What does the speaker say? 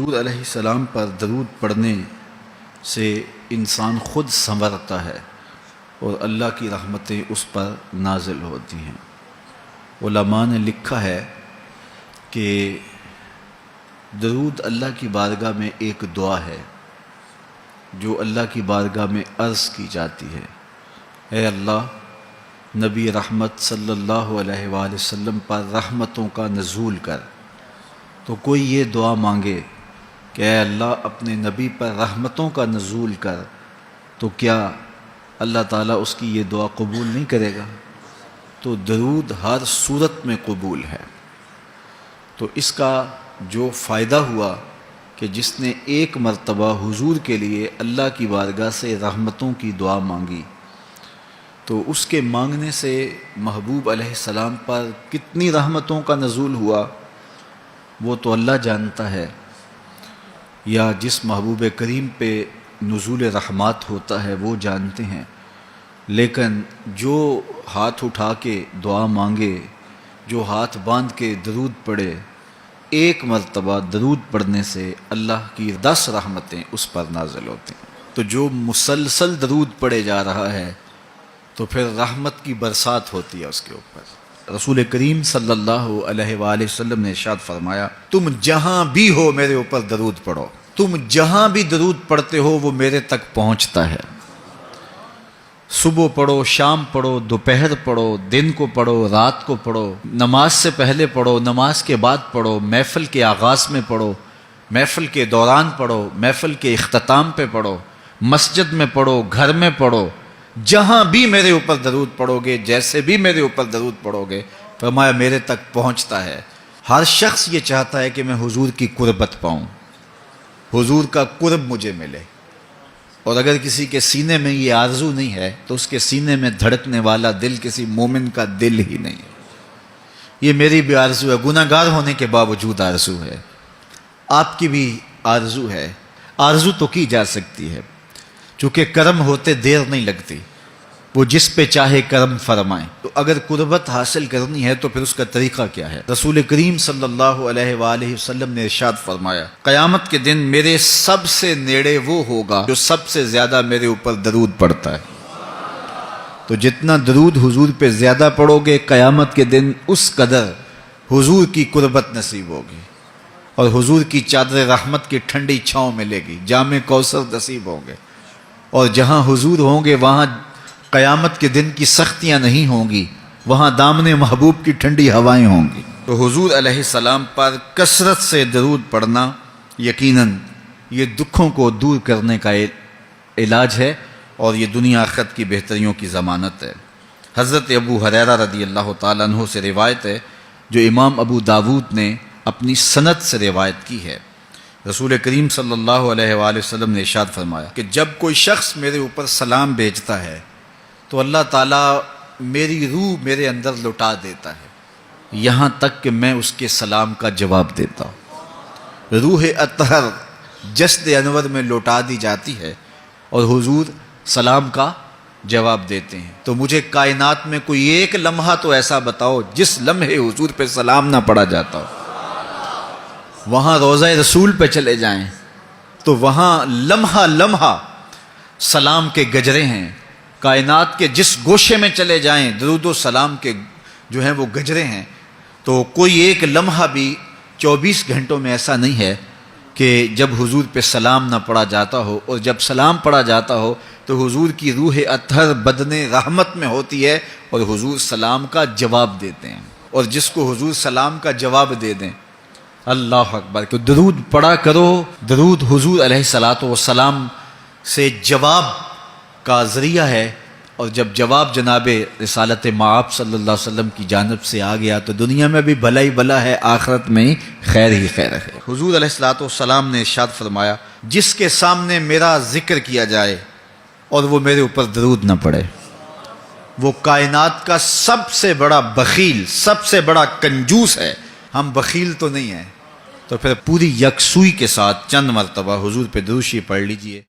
حضور علیہ السلام پر درود پڑھنے سے انسان خود سنورتا ہے اور اللہ کی رحمتیں اس پر نازل ہوتی ہیں۔ علماء نے لکھا ہے کہ درود اللہ کی بارگاہ میں ایک دعا ہے جو اللہ کی بارگاہ میں عرض کی جاتی ہے، اے اللہ، نبی رحمت صلی اللہ علیہ وآلہ وسلم پر رحمتوں کا نزول کر۔ تو کوئی یہ دعا مانگے کہ اے اللہ اپنے نبی پر رحمتوں کا نزول کر، تو کیا اللہ تعالیٰ اس کی یہ دعا قبول نہیں کرے گا؟ تو درود ہر صورت میں قبول ہے۔ تو اس کا جو فائدہ ہوا کہ جس نے ایک مرتبہ حضور کے لیے اللہ کی بارگاہ سے رحمتوں کی دعا مانگی، تو اس کے مانگنے سے محبوب علیہ السلام پر کتنی رحمتوں کا نزول ہوا وہ تو اللہ جانتا ہے، یا جس محبوب کریم پہ نزول رحمات ہوتا ہے وہ جانتے ہیں، لیکن جو ہاتھ اٹھا کے دعا مانگے، جو ہاتھ باندھ کے درود پڑھے، ایک مرتبہ درود پڑھنے سے اللہ کی 10 رحمتیں اس پر نازل ہوتی ہیں۔ تو جو مسلسل درود پڑھے جا رہا ہے تو پھر رحمت کی برسات ہوتی ہے اس کے اوپر۔ رسول کریم صلی اللہ علیہ وآلہ وسلم نے ارشاد فرمایا، تم جہاں بھی ہو میرے اوپر درود پڑھو، تم جہاں بھی درود پڑھتے ہو وہ میرے تک پہنچتا ہے۔ صبح پڑھو، شام پڑھو، دوپہر پڑھو، دن کو پڑھو، رات کو پڑھو، نماز سے پہلے پڑھو، نماز کے بعد پڑھو، محفل کے آغاز میں پڑھو، محفل کے دوران پڑھو، محفل کے اختتام پہ پڑھو، مسجد میں پڑھو، گھر میں پڑھو، جہاں بھی میرے اوپر درود پڑھو گے، جیسے بھی میرے اوپر درود پڑھو گے، فرمایا میرے تک پہنچتا ہے۔ ہر شخص یہ چاہتا ہے کہ میں حضور کی قربت پاؤں، حضور کا قرب مجھے ملے، اور اگر کسی کے سینے میں یہ آرزو نہیں ہے تو اس کے سینے میں دھڑکنے والا دل کسی مومن کا دل ہی نہیں ہے۔ یہ میری بھی آرزو ہے، گناہ گار ہونے کے باوجود آرزو ہے، آپ کی بھی آرزو ہے۔ آرزو تو کی جا سکتی ہے، چونکہ کرم ہوتے دیر نہیں لگتی، وہ جس پہ چاہے کرم فرمائیں۔ تو اگر قربت حاصل کرنی ہے تو پھر اس کا طریقہ کیا ہے؟ رسول کریم صلی اللہ علیہ وآلہ وسلم نے ارشاد فرمایا، قیامت کے دن میرے سب سے نیڑے وہ ہوگا جو سب سے زیادہ میرے اوپر درود پڑھتا ہے۔ تو جتنا درود حضور پہ زیادہ پڑھو گے، قیامت کے دن اس قدر حضور کی قربت نصیب ہوگی، اور حضور کی چادر رحمت کی ٹھنڈی چھاؤں ملے گی، جام کوثر نصیب ہوں گے، اور جہاں حضور ہوں گے وہاں قیامت کے دن کی سختیاں نہیں ہوں گی، وہاں دامن محبوب کی ٹھنڈی ہوائیں ہوں گی۔ تو حضور علیہ السلام پر کثرت سے درود پڑھنا یقیناً یہ دکھوں کو دور کرنے کا علاج ہے، اور یہ دنیا آخرت کی بہتریوں کی ضمانت ہے۔ حضرت ابو ہریرہ رضی اللہ تعالیٰ عنہ سے روایت ہے جو امام ابو داود نے اپنی سند سے روایت کی ہے۔ رسول کریم صلی اللہ علیہ وآلہ وسلم نے ارشاد فرمایا کہ جب کوئی شخص میرے اوپر سلام بھیجتا ہے تو اللہ تعالیٰ میری روح میرے اندر لٹا دیتا ہے، یہاں تک کہ میں اس کے سلام کا جواب دیتا ہوں۔ روح اطہر جسد انور میں لوٹا دی جاتی ہے اور حضور سلام کا جواب دیتے ہیں۔ تو مجھے کائنات میں کوئی ایک لمحہ تو ایسا بتاؤ جس لمحے حضور پہ سلام نہ پڑھا جاتا ہو۔ وہاں روضہ رسول پہ چلے جائیں تو وہاں لمحہ لمحہ سلام کے گجرے ہیں، کائنات کے جس گوشے میں چلے جائیں درود و سلام کے جو ہیں وہ گجرے ہیں۔ تو کوئی ایک لمحہ بھی 24 گھنٹوں میں ایسا نہیں ہے کہ جب حضور پہ سلام نہ پڑھا جاتا ہو، اور جب سلام پڑھا جاتا ہو تو حضور کی روح اطہر بدن رحمت میں ہوتی ہے اور حضور سلام کا جواب دیتے ہیں، اور جس کو حضور سلام کا جواب دے دیں، اللہ اکبر، کہ درود پڑھا کرو۔ درود حضور علیہ الصلاۃ والسلام سے جواب کا ذریعہ ہے، اور جب جواب جناب رسالت مآب صلی اللہ علیہ وسلم کی جانب سے آ گیا تو دنیا میں بھی بھلا ہی بھلا ہے، آخرت میں ہی خیر ہے۔ حضور علیہ الصلاۃ والسلام نے ارشاد فرمایا، جس کے سامنے میرا ذکر کیا جائے اور وہ میرے اوپر درود نہ پڑے، وہ کائنات کا سب سے بڑا بخیل، سب سے بڑا کنجوس ہے۔ ہم بخیل تو نہیں ہیں، تو پھر پوری یکسوئی کے ساتھ چند مرتبہ حضور پہ درود شریف پڑھ لیجئے۔